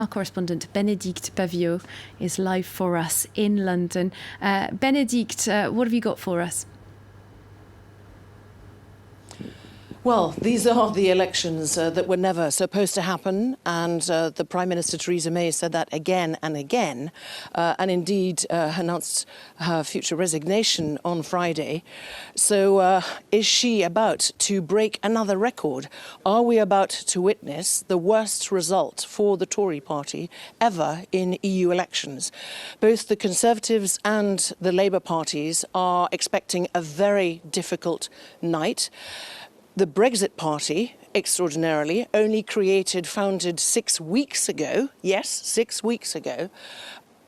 Our correspondent Benedicte Paviot is live for us in London. Benedicte, what have you got for us? Well, these are the elections that were never supposed to happen, and the Prime Minister Theresa May said that again and again, and indeed announced her future resignation on Friday. So is she about to break another record? Are we about to witness the worst result for the Tory party ever in EU elections? Both the Conservatives and the Labour parties are expecting a very difficult night. The Brexit Party, extraordinarily, only founded 6 weeks ago, yes, 6 weeks ago,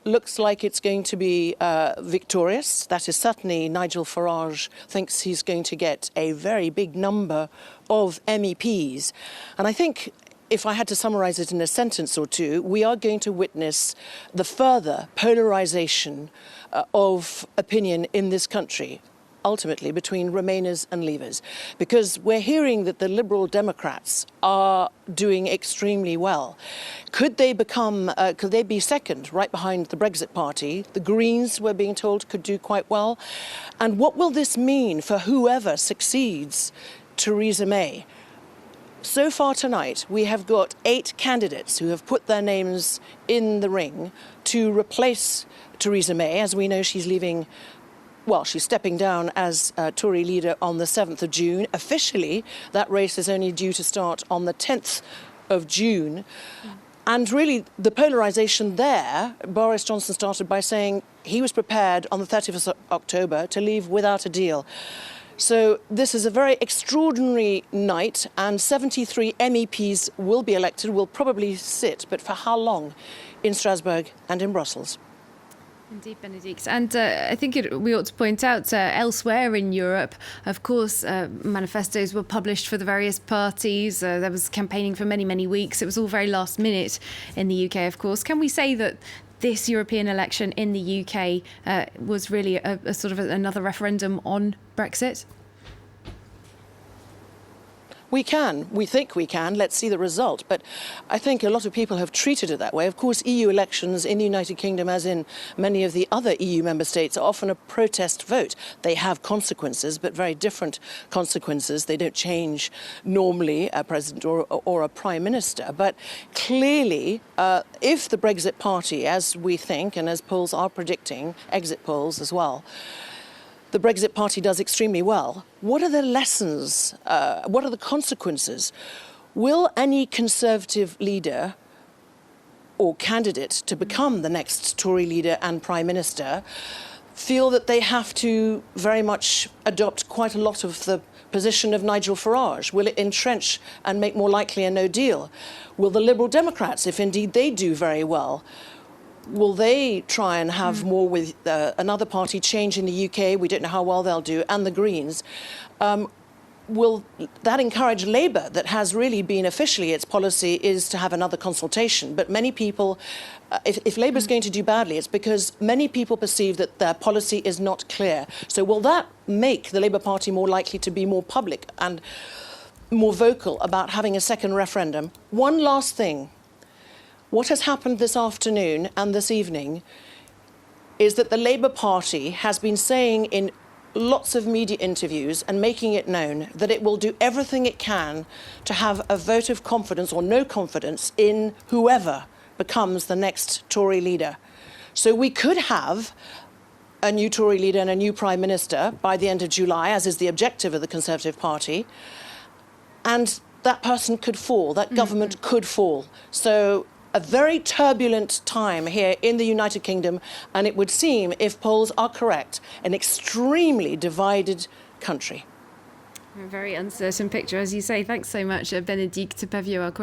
looks like it's going to be victorious. That is certainly Nigel Farage thinks he's going to get a very big number of MEPs. And I think if I had to summarise it in a sentence or two, we are going to witness the further polarisation of opinion in this country, ultimately between Remainers and Leavers, because we're hearing that the Liberal Democrats are doing extremely well. Could they be second, right behind the Brexit Party? The Greens, we're being told, could do quite well. And what will this mean for whoever succeeds Theresa May? So far tonight, we have got 8 candidates who have put their names in the ring to replace Theresa May. As we know, she's leaving. Well, she's stepping down as Tory leader on the 7th of June. Officially, that race is only due to start on the 10th of June. And really, the polarisation there, Boris Johnson started by saying he was prepared on the 30th of October to leave without a deal. So this is a very extraordinary night, and 73 MEPs will be elected, will probably sit, but for how long, in Strasbourg and in Brussels. Indeed, Benedicte. And I think we ought to point out elsewhere in Europe, of course, manifestos were published for the various parties. There was campaigning for many, many weeks. It was all very last minute in the UK, of course. Can we say that this European election in the UK was really a sort of another referendum on Brexit? We can. We think we can. Let's see the result. But I think a lot of people have treated it that way. Of course, EU elections in the United Kingdom, as in many of the other EU member states, are often a protest vote. They have consequences, but very different consequences. They don't change normally a president or a prime minister. But clearly, if the Brexit Party, as we think and as polls are predicting, exit polls as well, the Brexit Party does extremely well, what are the lessons? What are the consequences? Will any Conservative leader or candidate to become the next Tory leader and Prime Minister feel that they have to very much adopt quite a lot of the position of Nigel Farage? Will it entrench and make more likely a no deal? Will the Liberal Democrats, if indeed they do very well, will they try and have more with another party change in the UK? We don't know how well they'll do. And the Greens. Will that encourage Labour, that has really been officially its policy is to have another consultation? But many people, if Labour is going to do badly, it's because many people perceive that their policy is not clear. So will that make the Labour Party more likely to be more public and more vocal about having a second referendum? One last thing. What has happened this afternoon and this evening is that the Labour Party has been saying in lots of media interviews and making it known that it will do everything it can to have a vote of confidence or no confidence in whoever becomes the next Tory leader. So we could have a new Tory leader and a new Prime Minister by the end of July, as is the objective of the Conservative Party, and that person could fall, that government could fall. So a very turbulent time here in the United Kingdom, and it would seem, if polls are correct, an extremely divided country. A very uncertain picture, as you say. Thanks so much, Benedicte Paviot, our correspondent.